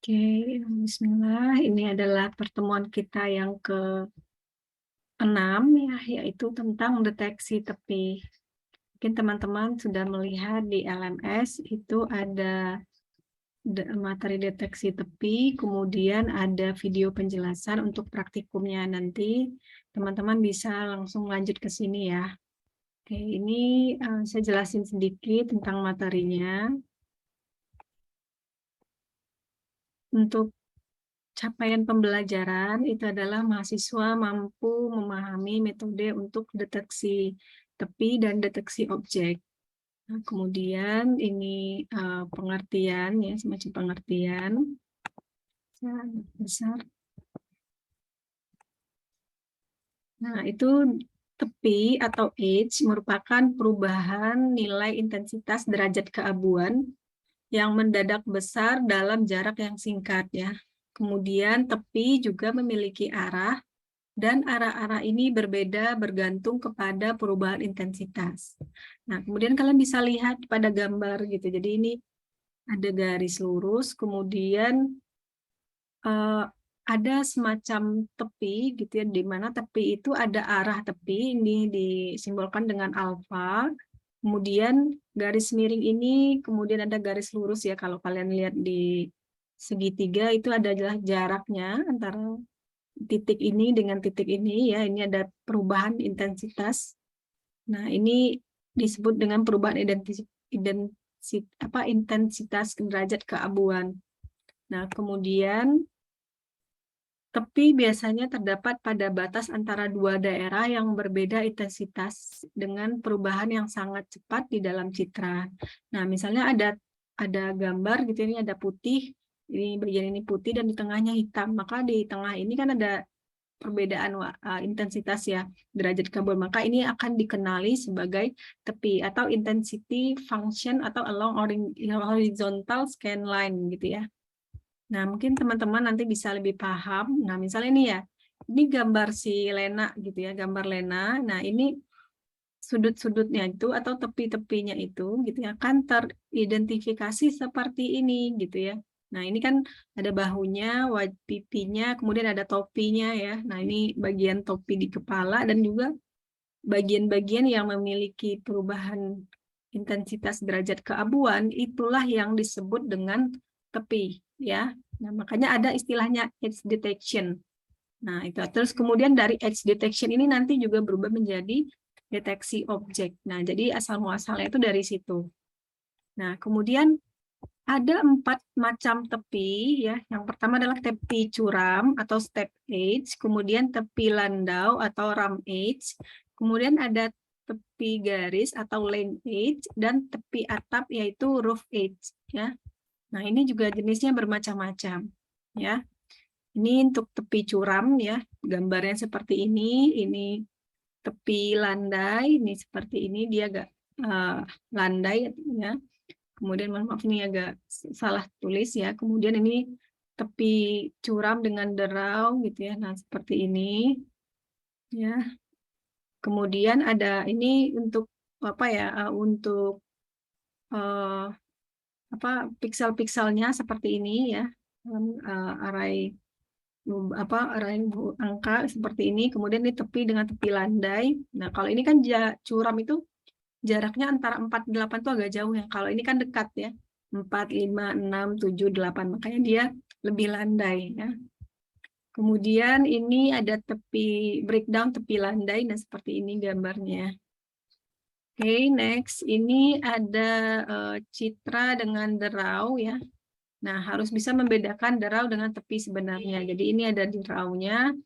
Oke, bismillah. Ini adalah pertemuan kita yang ke-6 ya, yaitu tentang deteksi tepi. Mungkin teman-teman sudah melihat di LMS itu ada materi deteksi tepi, kemudian ada video penjelasan untuk praktikumnya. Nanti teman-teman bisa langsung lanjut ke sini ya. Oke, ini saya jelasin sedikit tentang materinya. Untuk capaian pembelajaran itu adalah mahasiswa mampu memahami metode untuk deteksi tepi dan deteksi objek. Nah, kemudian ini pengertian ya, semacam pengertian. Besar. Nah, itu tepi atau edge merupakan perubahan nilai intensitas derajat keabuan yang mendadak besar dalam jarak yang singkat ya. Kemudian tepi juga memiliki arah dan arah-arah ini berbeda bergantung kepada perubahan intensitas. Nah, kemudian kalian bisa lihat pada gambar gitu. Jadi ini ada garis lurus, kemudian ada semacam tepi gitu ya, di mana tepi itu ada arah tepi, ini disimbolkan dengan alfa. Kemudian garis miring ini, kemudian ada garis lurus ya, kalau kalian lihat di segitiga itu adalah jaraknya antara titik ini dengan titik ini ya, ini ada perubahan intensitas. Nah, ini disebut dengan perubahan intensitas derajat keabuan. Nah, kemudian tepi biasanya terdapat pada batas antara dua daerah yang berbeda intensitas dengan perubahan yang sangat cepat di dalam citra. Nah, misalnya ada gambar gitu, ini ada putih, ini bagian ini putih dan di tengahnya hitam. Maka di tengah ini kan ada perbedaan intensitas ya, derajat keabuan. Maka ini akan dikenali sebagai tepi atau intensity function atau along horizontal scan line gitu ya. Nah, mungkin teman-teman nanti bisa lebih paham. Nah, misalnya ini ya, ini gambar si Lena gitu ya, gambar Lena. Nah, ini sudut-sudutnya itu atau tepi-tepinya itu gitu ya, kan teridentifikasi seperti ini gitu ya. Nah, ini kan ada bahunya, pipinya, kemudian ada topinya ya. Nah, ini bagian topi di kepala dan juga bagian-bagian yang memiliki perubahan intensitas derajat keabuan, itulah yang disebut dengan tepi ya. Nah, makanya ada istilahnya edge detection. Nah, itu terus kemudian dari edge detection ini nanti juga berubah menjadi deteksi objek. Nah, jadi asal muasalnya itu dari situ. Nah, kemudian ada 4 macam tepi ya. Yang pertama adalah tepi curam atau step edge, kemudian tepi landau atau ram edge, kemudian ada tepi garis atau lane edge dan tepi atap yaitu roof edge ya. Nah, ini juga jenisnya bermacam-macam ya. Ini untuk tepi curam ya, gambarnya seperti ini tepi landai, ini seperti ini dia agak landai ya. Kemudian maaf ini agak salah tulis ya. Kemudian ini tepi curam dengan derau gitu ya. Nah, seperti ini ya. Kemudian ada ini untuk apa ya? Untuk uh, apa piksel-pikselnya seperti ini ya. Array array angka seperti ini. Kemudian ini tepi dengan tepi landai. Nah, kalau ini kan curam itu jaraknya antara 4 dan 8 itu agak jauh ya. Kalau ini kan dekat ya. 4, 5, 6, 7, 8. Makanya dia lebih landai ya. Kemudian ini ada tepi breakdown tepi landai. Nah, seperti ini gambarnya. Oke, next. Ini ada citra dengan derau ya. Nah, harus bisa membedakan derau dengan tepi sebenarnya. Jadi ini ada deraunya,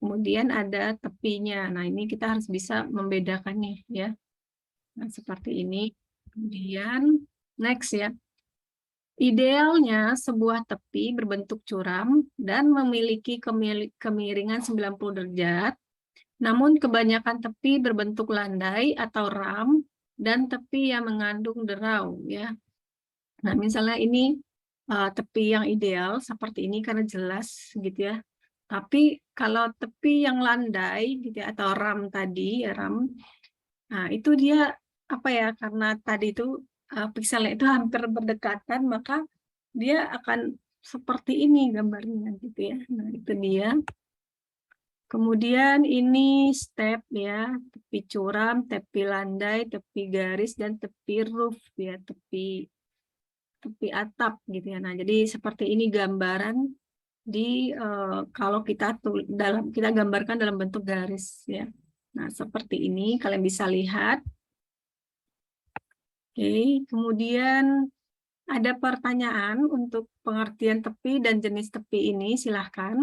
kemudian ada tepinya. Nah, ini kita harus bisa membedakannya ya. Nah, seperti ini. Kemudian next ya. Idealnya sebuah tepi berbentuk curam dan memiliki kemiringan 90 derajat. Namun kebanyakan tepi berbentuk landai atau ram dan tepi yang mengandung derau ya. Nah, misalnya ini tepi yang ideal seperti ini karena jelas gitu ya. Tapi kalau tepi yang landai gitu ya, atau ram tadi, ram, nah itu dia apa ya, karena tadi itu pikselnya itu hampir berdekatan, maka dia akan seperti ini gambarnya gitu ya. Nah, itu dia. Kemudian ini step ya, tepi curam, tepi landai, tepi garis, dan tepi roof ya, tepi atap gitu ya. Nah, jadi seperti ini gambaran di kalau kita gambarkan dalam bentuk garis ya. Nah, seperti ini kalian bisa lihat. Oke, kemudian ada pertanyaan untuk pengertian tepi dan jenis tepi ini, silahkan.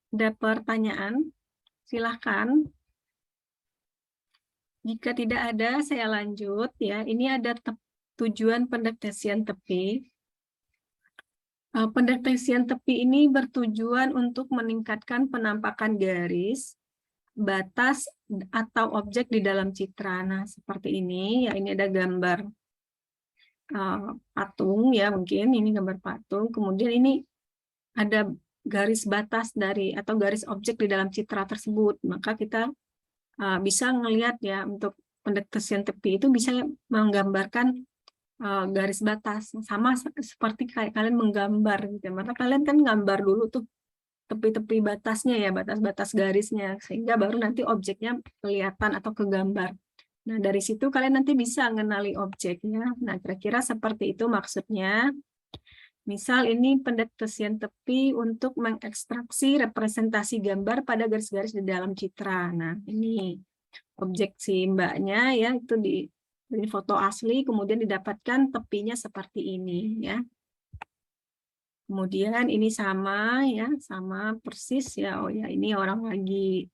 Ada pertanyaan? Silahkan. Jika tidak ada, saya lanjut ya. Ini ada tujuan pendeteksian tepi. Pendeteksian tepi ini bertujuan untuk meningkatkan penampakan garis, batas, atau objek di dalam citra. Nah, seperti ini. Ya, ini ada gambar patung ya, mungkin ini gambar patung. Kemudian ini ada garis batas dari atau garis objek di dalam citra tersebut. Maka kita bisa melihat ya, untuk pendeteksian tepi itu bisa menggambarkan garis batas sama seperti kayak kalian menggambar gitu. Maka kalian kan gambar dulu tuh tepi-tepi batasnya ya, batas-batas garisnya, sehingga baru nanti objeknya kelihatan atau kegambar. Nah, dari situ kalian nanti bisa mengenali objeknya. Nah, kira-kira seperti itu maksudnya. Misal ini pendeteksian tepi untuk mengekstraksi representasi gambar pada garis-garis di dalam citra. Nah, ini objek si mbaknya ya, itu di foto asli, kemudian didapatkan tepinya seperti ini ya. Kemudian ini sama ya, sama persis ya. Oh ya, ini orang lagi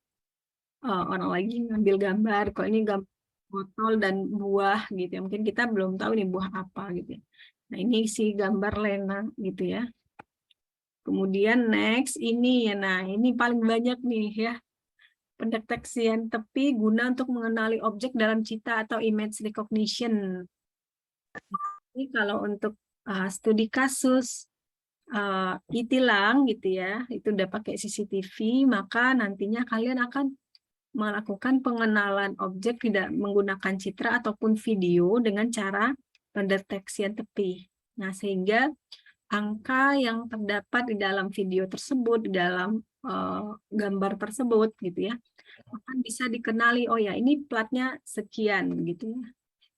ngambil gambar. Kalau ini gambar botol dan buah gitu ya. Mungkin kita belum tahu nih buah apa gitu ya. Nah, ini si gambar Lena gitu ya. Kemudian next ini ya. Nah, ini paling banyak nih ya. Pendeteksian tepi guna untuk mengenali objek dalam citra atau image recognition. Ini kalau untuk studi kasus e-tilang gitu ya, itu udah pakai CCTV, maka nantinya kalian akan melakukan pengenalan objek tidak menggunakan citra ataupun video dengan cara pendeteksian tepi. Nah, sehingga angka yang terdapat di dalam video tersebut, di dalam gambar tersebut gitu ya, akan bisa dikenali, oh ya ini platnya sekian gitu ya.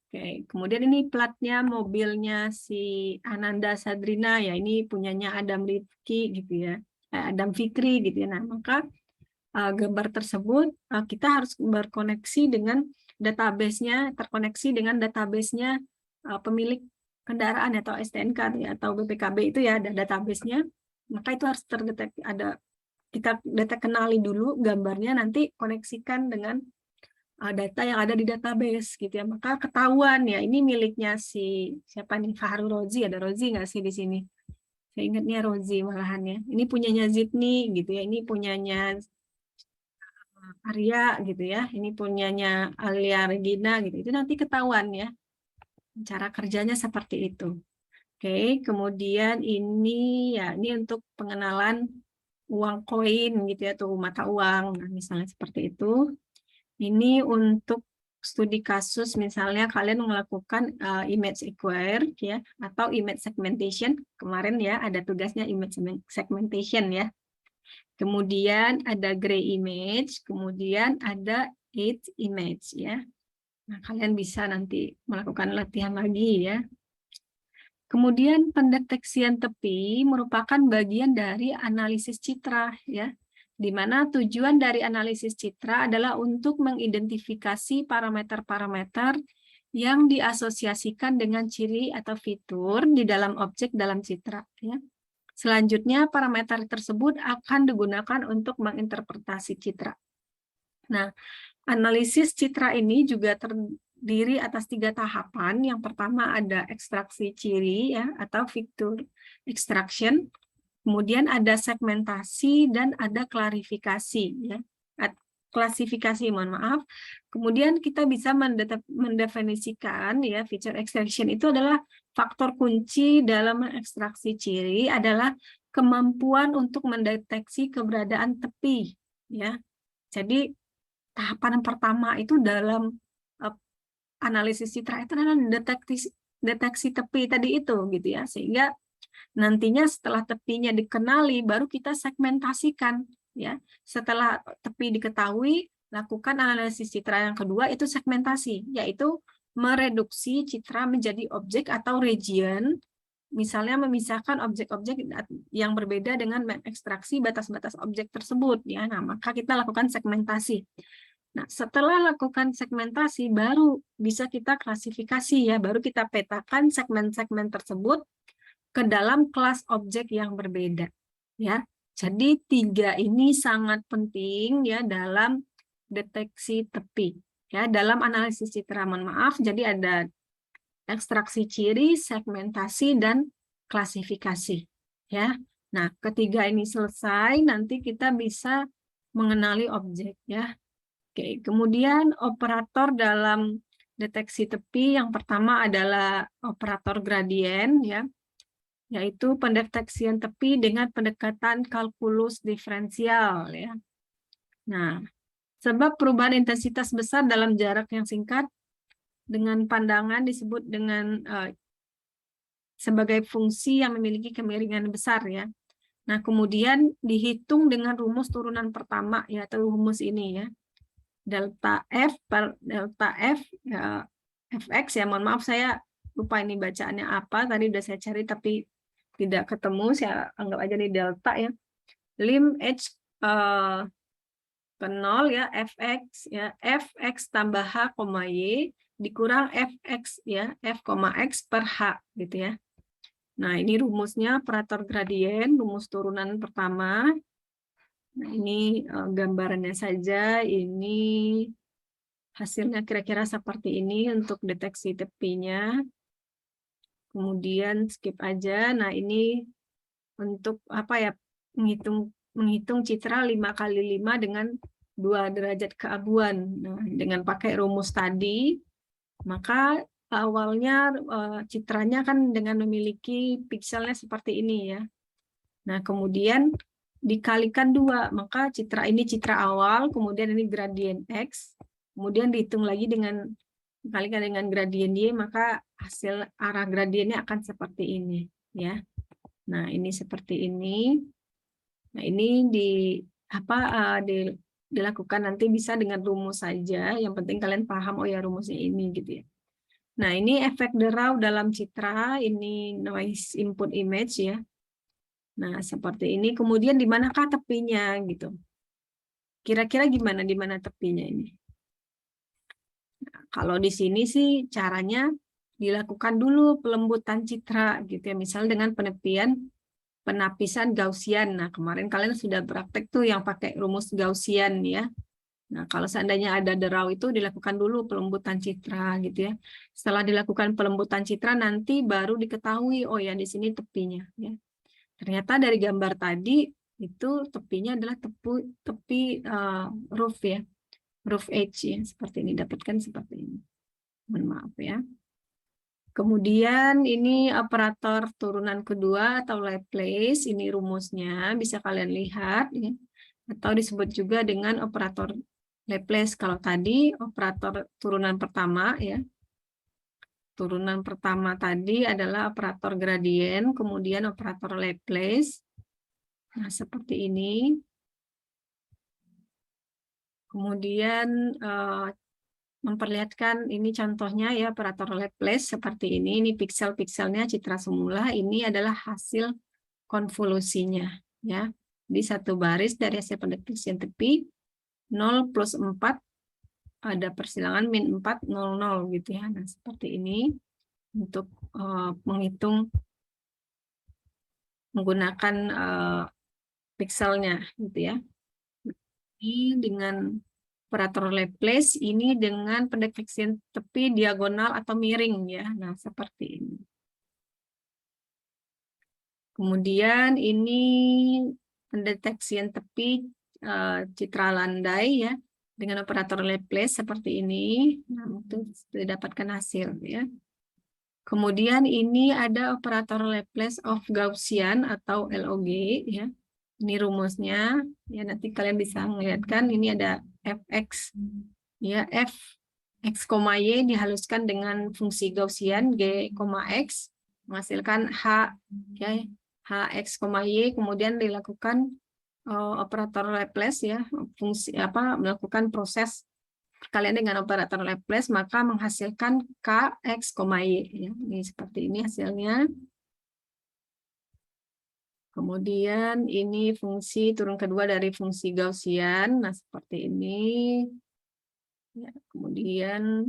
Oke, kemudian ini platnya mobilnya si Ananda Sadrina ya, ini punyanya Adam Rifki gitu ya, Adam Fikri gitu ya. Nah, maka gambar tersebut kita harus berkoneksi dengan database-nya, terkoneksi dengan database-nya pemilik kendaraan atau STNK ya, atau BPKB itu ya, ada database-nya. Maka itu harus terdeteksi, kita kenali dulu gambarnya, nanti koneksikan dengan data yang ada di database gitu ya, maka ketahuan ya ini miliknya si siapa nih, Fahru Rozi, ada Rozi nggak sih di sini? Saya ingatnya Rozi malahan ya. Ini punyanya Zidni gitu ya, ini punyanya Arya gitu ya, ini punyanya Alia Regina gitu. Itu nanti ketahuan ya. Cara kerjanya seperti itu. Oke, kemudian ini ya, ini untuk pengenalan uang koin gitu ya, tuh mata uang. Nah, misalnya seperti itu. Ini untuk studi kasus, misalnya kalian melakukan image acquire ya, atau image segmentation. Kemarin ya ada tugasnya image segmentation ya. Kemudian ada gray image, kemudian ada edge image ya. Nah, kalian bisa nanti melakukan latihan lagi ya. Kemudian pendeteksian tepi merupakan bagian dari analisis citra ya, di mana tujuan dari analisis citra adalah untuk mengidentifikasi parameter-parameter yang diasosiasikan dengan ciri atau fitur di dalam objek dalam citra ya. Selanjutnya parameter tersebut akan digunakan untuk menginterpretasi citra. Nah, analisis citra ini juga terdiri atas 3 tahapan. Yang pertama ada ekstraksi ciri ya, atau feature extraction. Kemudian ada segmentasi dan ada klarifikasi ya. Klasifikasi, mohon maaf. Kemudian kita bisa mendefinisikan ya, feature extraction itu adalah faktor kunci dalam mengekstraksi ciri adalah kemampuan untuk mendeteksi keberadaan tepi ya. Jadi tahapan yang pertama itu dalam analisis citra itu adalah deteksi tepi tadi itu gitu ya, sehingga nantinya setelah tepinya dikenali baru kita segmentasikan ya. Setelah tepi diketahui, lakukan analisis citra yang kedua itu segmentasi, yaitu mereduksi citra menjadi objek atau region, misalnya memisahkan objek-objek yang berbeda dengan mengekstraksi batas-batas objek tersebut ya. Nah, maka kita lakukan segmentasi. Nah, setelah lakukan segmentasi baru bisa kita klasifikasi ya, baru kita petakan segmen-segmen tersebut ke dalam kelas objek yang berbeda ya. Jadi 3 ini sangat penting ya dalam deteksi tepi ya, dalam analisis citra. Mohon maaf, jadi ada ekstraksi ciri, segmentasi, dan klasifikasi ya. Nah, ketiga ini selesai, nanti kita bisa mengenali objek ya. Oke, kemudian operator dalam deteksi tepi yang pertama adalah operator gradien ya, yaitu pendeteksian tepi dengan pendekatan kalkulus diferensial ya. Nah, sebab perubahan intensitas besar dalam jarak yang singkat dengan pandangan disebut dengan sebagai fungsi yang memiliki kemiringan besar ya. Nah, kemudian dihitung dengan rumus turunan pertama ya, atau rumus ini ya. Delta F per delta F ya, Fx ya, mohon maaf saya lupa ini bacaannya apa, tadi udah saya cari tapi tidak ketemu, saya anggap aja nih delta ya. Lim H ke 0 ya, Fx ya, Fx tambah H, Y dikurang Fx ya, F, X per H gitu ya. Nah, ini rumusnya operator gradien, rumus turunan pertama. Nah, ini gambarannya saja, ini hasilnya kira-kira seperti ini untuk deteksi tepinya. Kemudian skip aja. Nah, ini untuk apa ya, menghitung citra 5 kali 5 dengan 2 derajat keabuan. Nah, dengan pakai rumus tadi, maka awalnya citranya kan dengan memiliki pikselnya seperti ini ya. Nah, kemudian dikalikan 2, maka citra ini citra awal, kemudian ini gradien X, kemudian dihitung lagi dengan dikalikan dengan gradien Y, maka hasil arah gradiennya akan seperti ini ya. Nah, ini seperti ini. Nah, ini dilakukan nanti bisa dengan rumus saja, yang penting kalian paham oh ya rumusnya ini gitu ya. Nah, ini efek derau dalam citra, ini noise input image ya. Nah, seperti ini. Kemudian di manakah tepinya gitu? Kira-kira gimana di mana tepinya ini? Nah, kalau di sini sih caranya dilakukan dulu pelembutan citra gitu ya. Misal dengan penapisan Gaussian. Nah, kemarin kalian sudah praktek tuh yang pakai rumus Gaussian ya. Nah, kalau seandainya ada derau itu dilakukan dulu pelembutan citra gitu ya. Setelah dilakukan pelembutan citra nanti baru diketahui oh ya di sini tepinya ya. Ternyata dari gambar tadi itu tepinya adalah tepi roof ya. Roof edge ya, seperti ini, dapatkan seperti ini. Mohon maaf ya. Kemudian ini operator turunan kedua atau Laplace, ini rumusnya bisa kalian lihat ya. Atau disebut juga dengan operator Laplace. Kalau tadi operator turunan pertama ya. Turunan pertama tadi adalah operator gradien, kemudian operator Laplace. Nah, seperti ini. Kemudian memperlihatkan ini contohnya ya operator Laplace seperti ini. Ini piksel-pikselnya citra semula. Ini adalah hasil konvolusinya ya. Di satu baris dari hasil pendeteksian tepi 0 plus 4 ada persilangan min 4 0 gitu ya. Nah, seperti ini untuk menghitung menggunakan pikselnya gitu ya. Ini dengan operator Laplace, ini dengan pendeteksian tepi diagonal atau miring ya. Nah, seperti ini. Kemudian ini pendeteksian tepi citra landai ya dengan operator Laplace seperti ini. Nah, untuk didapatkan hasil ya. Kemudian ini ada operator Laplace of Gaussian atau LOG ya. Ini rumusnya ya, nanti kalian bisa melihatkan ini ada Fx ya, F X, Y dihaluskan dengan fungsi Gaussian G, X menghasilkan H, ya, H X, Y, kemudian dilakukan operator Laplace, ya, fungsi melakukan proses perkalian dengan operator Laplace, maka menghasilkan K X, Y, ya. Ini seperti ini hasilnya. Kemudian ini fungsi turun kedua dari fungsi Gaussian, nah seperti ini. Ya, kemudian,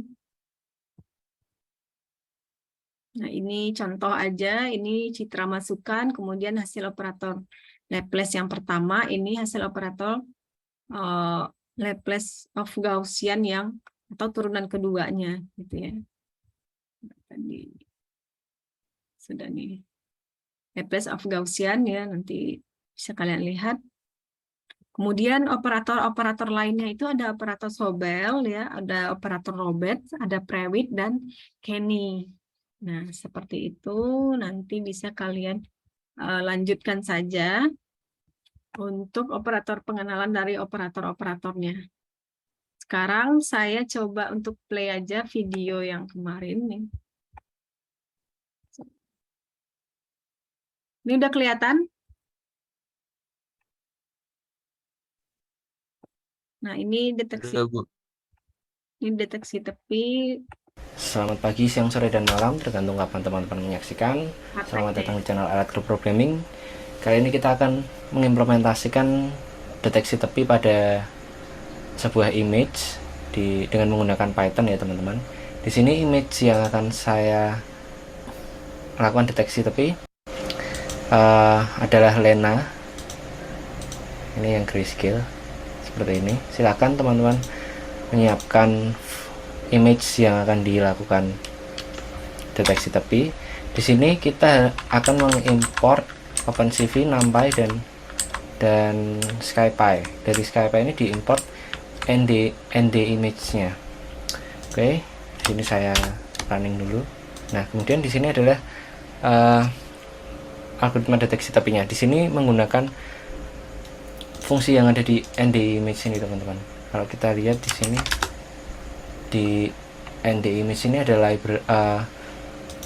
nah ini contoh aja, ini citra masukan, kemudian hasil operator Laplace yang pertama, ini hasil operator Laplace of Gaussian yang atau turunan keduanya, gitu ya. Tadi sudah nih. Laplace of Gaussian, ya, nanti bisa kalian lihat. Kemudian operator-operator lainnya itu ada operator Sobel, ya, ada operator Roberts, ada Prewitt dan Kenny. Nah, seperti itu. Nanti bisa kalian lanjutkan saja untuk operator pengenalan dari operator-operatornya. Sekarang saya coba untuk play aja video yang kemarin nih. Ini udah kelihatan? Nah, ini deteksi. Ini deteksi tepi. Selamat pagi, siang, sore, dan malam, tergantung kapan teman-teman menyaksikan. Selamat datang di channel Alat Group Programming. Kali ini kita akan mengimplementasikan deteksi tepi pada sebuah image dengan menggunakan Python, ya teman-teman. Di sini image yang akan saya lakukan deteksi tepi adalah Lena. Ini yang grayscale seperti ini. Silakan teman-teman menyiapkan image yang akan dilakukan deteksi tepi. Di sini kita akan mengimport OpenCV, NumPy dan SkyPy. Dari SkyPy ini diimport ND image-nya. Oke, sini saya running dulu. Nah, kemudian di sini adalah algoritma deteksi tepinya. Di sini menggunakan fungsi yang ada di ND image ini, teman-teman. Kalau kita lihat di sini di ND image ini ada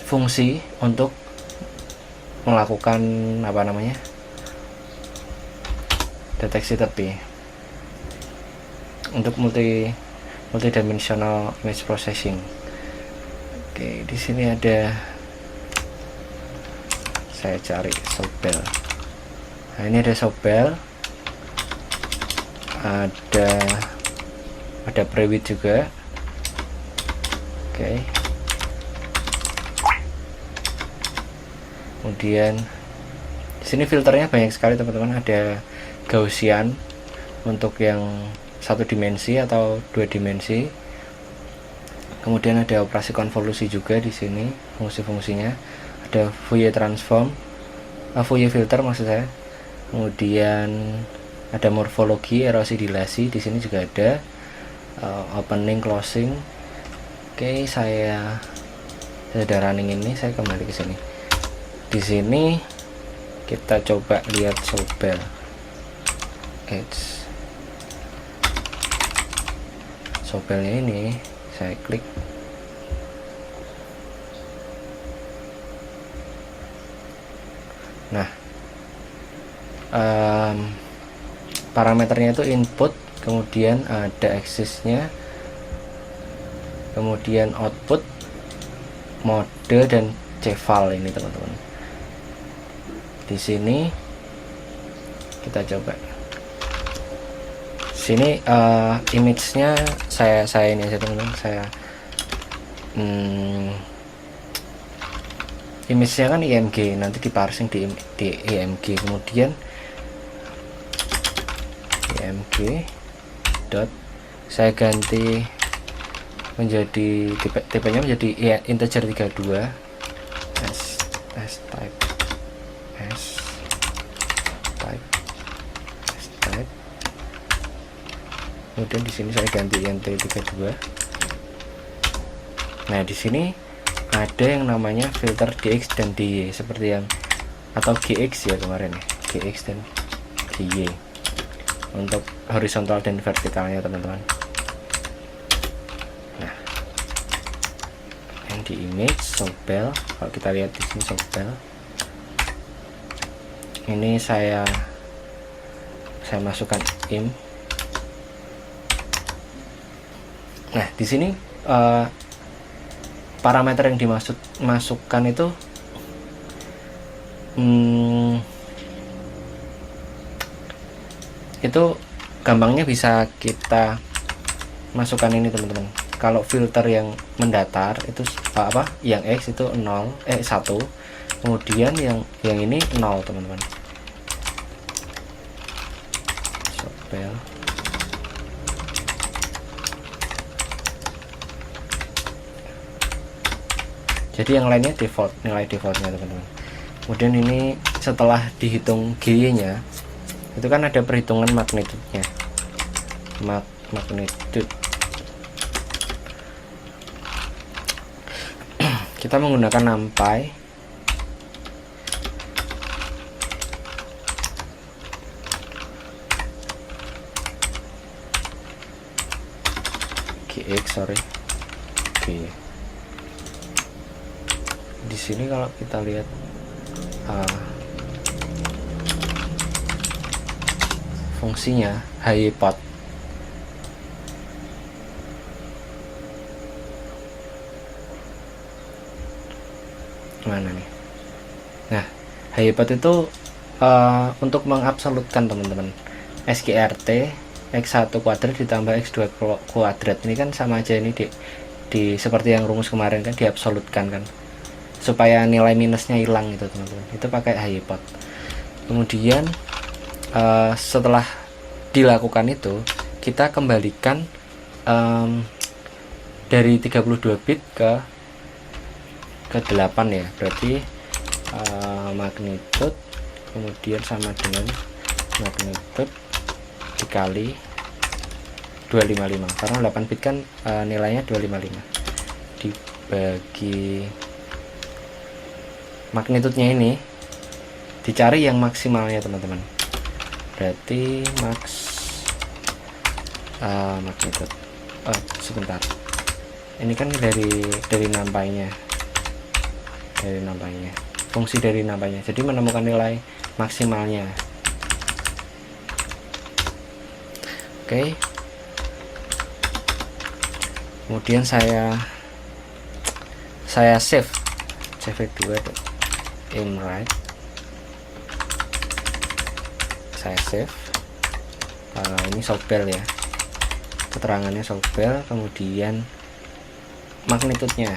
fungsi untuk melakukan deteksi tepi untuk multidimensional image processing. Oke, di sini ada, saya cari Sobel. Nah, ini ada Sobel, ada Prewitt juga. Oke. Kemudian di sini filternya banyak sekali, teman-teman. Ada Gaussian untuk yang satu dimensi atau dua dimensi. Kemudian ada operasi konvolusi juga di sini, fungsi-fungsinya. Ada Fourier transform, Fourier filter maksud saya. Kemudian ada morfologi, erosi, dilasi. Di sini juga ada opening, closing. Oke, saya sudah running ini, saya kembali ke sini. Di sini kita coba lihat Sobel. Sobelnya ini saya klik. Nah, parameternya itu input, kemudian ada axisnya, kemudian output, mode, dan ceval ini, teman-teman. Di sini kita coba. Sini image-nya saya ini aja, teman-teman. Saya image-nya kan IMG, nanti diparsing di IMG, kemudian IMG dot, saya ganti menjadi tipenya menjadi integer 32, s type, kemudian di sini saya ganti int 32. Nah, di sini ada yang namanya filter dx dan dy, seperti yang, atau gx ya kemarin ya, gx dan dy untuk horizontal dan vertikalnya, teman-teman. Nah, di image sobel. Kalau kita lihat di sini sobel, ini saya masukkan im. Nah, di sini parameter yang dimasukkan itu gampangnya bisa kita masukkan ini teman-teman. Kalau filter yang mendatar itu yang X itu 1, kemudian yang ini 0 teman-teman. Sobel. Jadi yang lainnya default, nilai defaultnya teman-teman. Kemudian ini setelah dihitung G-nya itu kan ada perhitungan magnitude-nya. Magnitude. Kita menggunakan numpy. GX, sorry. Oke. Di sini kalau kita lihat fungsinya HyPod. Mana nih? Nah, HyPod itu untuk mengabsolutkan teman-teman. SGRT X1 kuadrat ditambah X2 kuadrat ini kan sama aja, ini di seperti yang rumus kemarin kan, diabsolutkan kan, supaya nilai minusnya hilang gitu teman-teman. Itu pakai HyPod. Kemudian setelah dilakukan itu, kita kembalikan dari 32 bit ke 8 ya, berarti magnitude kemudian sama dengan magnitude dikali 255, karena 8 bit kan nilainya 255 dibagi magnitude-nya ini, dicari yang maksimalnya teman-teman. Berarti magnitude sebentar, ini kan dari numpy-nya, fungsi dari numpy-nya, jadi menemukan nilai maksimalnya. Oke. Kemudian saya save cv2 imwrite, saya save. Ini sobel ya, keterangannya sobel, kemudian magnitude-nya.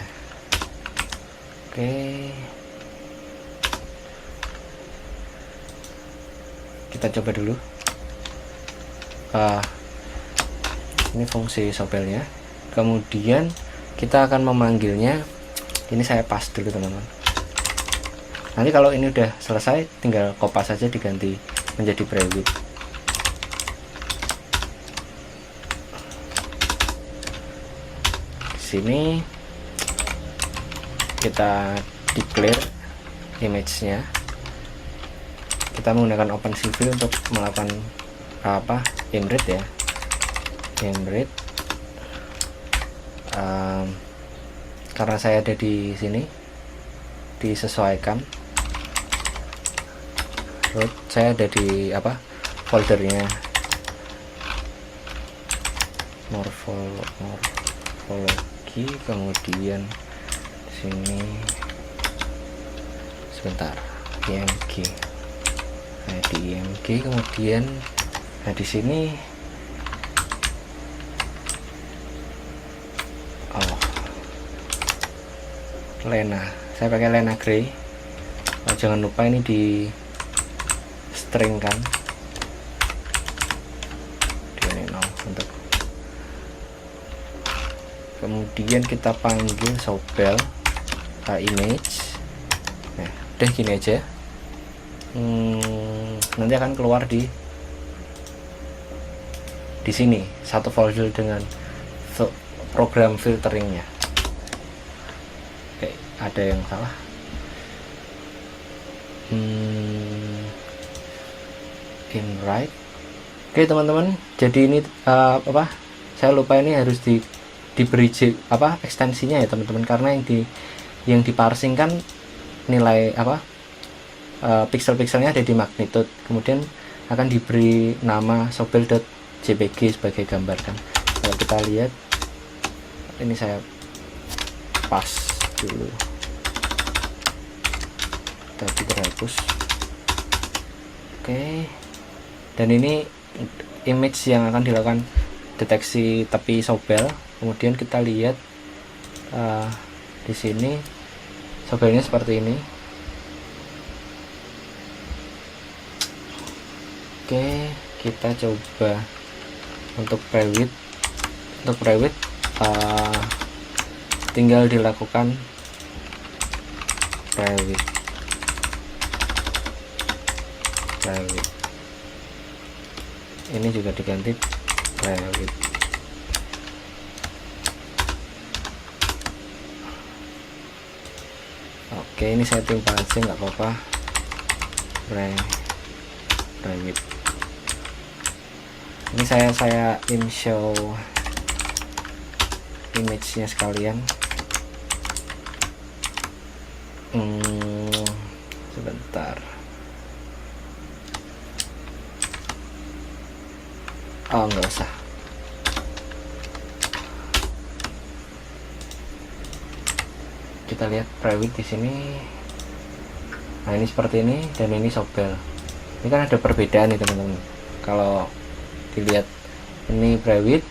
Oke, kita coba dulu. Ini fungsi sobelnya. Kemudian kita akan memanggilnya, ini saya paste dulu teman-teman. Nanti kalau ini udah selesai, tinggal kopas saja diganti menjadi preview. Di sini kita declare image-nya. Kita menggunakan OpenCV untuk melakukan imread ya, imread. Karena saya ada di sini, disesuaikan root, saya ada di foldernya morfologi, kemudian sini sebentar img. Nah, di img, kemudian di sini Lena, saya pakai Lena Gray. Jangan lupa ini di string kan, di untuk. Kemudian kita panggil sobel image. Nah, udah gini aja. Nanti akan keluar di sini satu folder dengan program filteringnya. Oke, ada yang salah. Imwrite. Oke teman-teman, jadi ini saya lupa, ini harus diberi ekstensinya ya teman-teman, karena yang di parsing kan nilai pixel-pixelnya ada di magnitude, kemudian akan diberi nama sobel.jpg sebagai gambar kan. Kalau kita lihat ini, saya pas dulu tadi terhapus. Oke, dan ini image yang akan dilakukan deteksi tepi sobel. Kemudian kita lihat di sini sobelnya seperti ini. Oke, kita coba untuk private. Untuk private tinggal dilakukan private. Ini juga diganti private. Oke, ini setting aja nggak apa-apa. Private. Ini saya show image-nya sekalian. Sebentar. Oh, nggak usah. Kita lihat private di sini. Nah, ini seperti ini, dan ini sobel. Ini kan ada perbedaan nih teman-teman. Kalau dilihat ini private,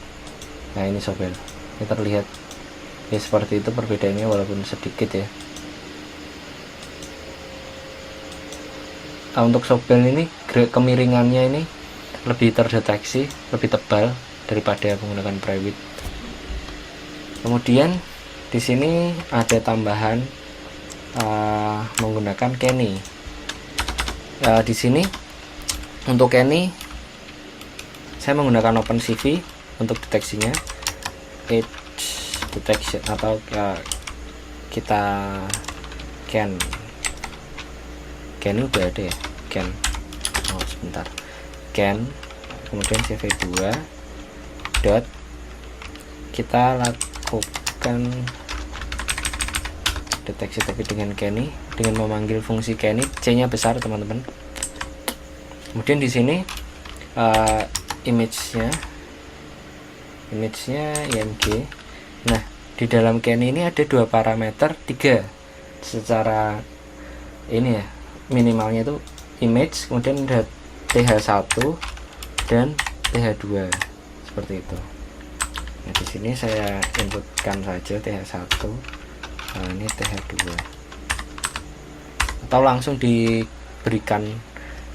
nah ini sobel. Ini terlihat ya seperti itu perbedaannya, walaupun sedikit ya. Nah, untuk sobel ini kemiringannya ini lebih terdeteksi, lebih tebal daripada menggunakan private. Kemudian di sini ada tambahan menggunakan Kenny. Di sini untuk Kenny saya menggunakan OpenCV untuk deteksinya, edge detection, atau kita Kenny udah ada ya, sebentar, kemudian cv2 dot, kita lakukan deteksi tapi dengan Kenny, dengan memanggil fungsi Kenny, C-nya besar teman-teman. Kemudian di sini image-nya IMG. Nah, di dalam Kenny ini ada 2 parameter, 3 secara ini ya, minimalnya itu image, kemudian ada TH1 dan TH2 seperti itu. Nah, di sini saya inputkan saja TH1. Nah, ini TH2, atau langsung diberikan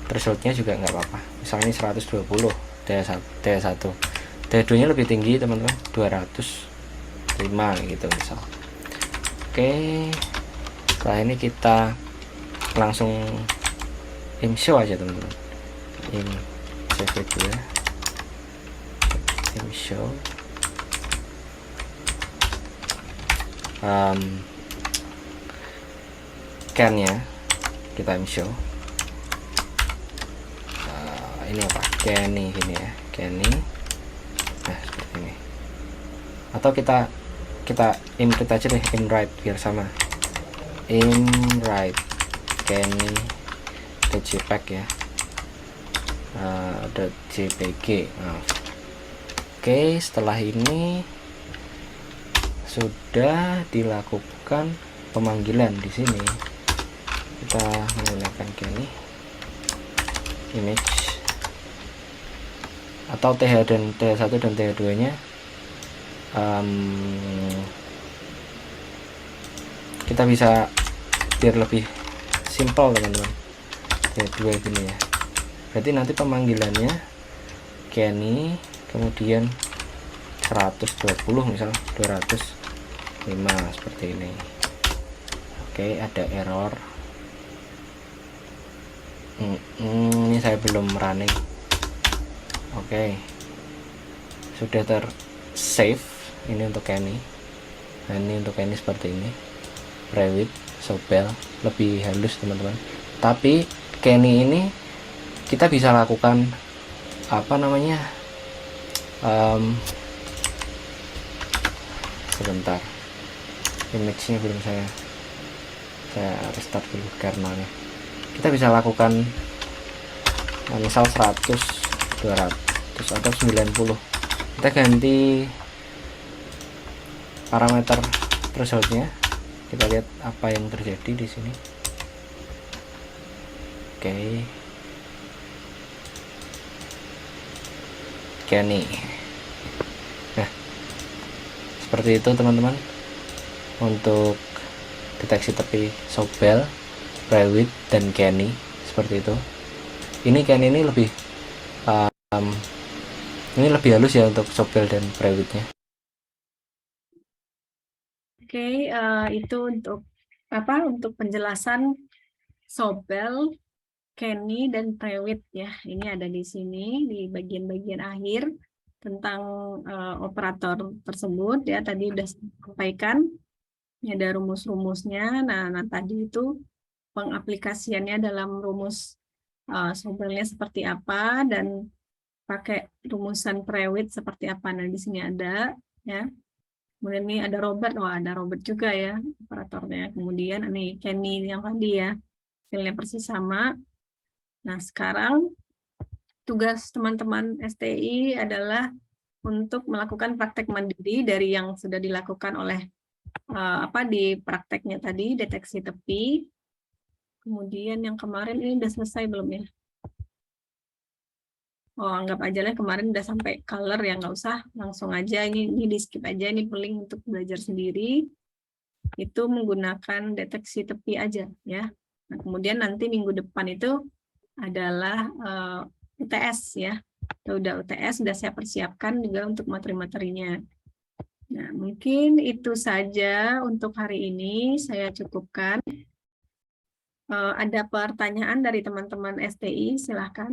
thresholdnya juga nggak apa-apa, misalnya 120 TH1. TH2 nya lebih tinggi teman-teman, 205 gitu misal. Oke, setelah ini kita langsung show aja teman-teman, cv2 show Ken-nya kita show. Ini apa, Kenny ini ya, Kenny. Nah, seperti ini. Atau kita input aja deh, right biar sama, right Kenny .jpg ya, .jpg. Oke, setelah ini sudah dilakukan pemanggilan. Di sini kita menggunakan Kenny image, atau TH dan TH1 dan TH2 nya kita bisa biar lebih simple teman-teman, TH2 gini ya. Berarti nanti pemanggilannya Kenny, kemudian 120 misal 205 seperti ini. Oke, ada error. Ini saya belum running. Oke, sudah save. Ini untuk Kenny. Nah, ini untuk Kenny seperti ini, private, sobel, lebih halus teman-teman. Tapi Kenny ini kita bisa lakukan apa namanya, sebentar, image-nya belum saya restart dulu kernelnya. Kita bisa lakukan misal 100, 200 atau 90. Kita ganti parameter thresholdnya, kita lihat apa yang terjadi di sini. Oke nih, nah seperti itu teman-teman untuk deteksi tepi Sobel, Prewit, dan Kenny. Seperti itu. Ini Kenny ini lebih halus ya untuk Sobel dan Prewitnya. Oke, itu untuk penjelasan Sobel, Kenny, dan Prewit ya. Ini ada di sini di bagian-bagian akhir tentang operator tersebut ya. Tadi udah sampaikan ada rumus-rumusnya. Nah, tadi itu pengaplikasiannya dalam rumus Sobelnya seperti apa dan pakai rumusan Prewit seperti apa. Nah, di sini ada ya. Kemudian ini ada Robert, ada Robert juga ya operatornya. Kemudian ini Kenny yang tadi ya, hasilnya persis sama. Nah, sekarang tugas teman-teman STI adalah untuk melakukan praktek mandiri dari yang sudah dilakukan oleh di prakteknya tadi, deteksi tepi. Kemudian yang kemarin ini udah selesai belum ya? Anggap aja lah kemarin udah sampai color ya, nggak usah langsung aja ini di skip aja, ini paling untuk belajar sendiri itu menggunakan deteksi tepi aja ya. Nah, kemudian nanti minggu depan itu adalah UTS ya. Udah UTS sudah saya persiapkan juga untuk materi-materinya. Nah, mungkin itu saja untuk hari ini saya cukupkan. Ada pertanyaan dari teman-teman STI, silahkan.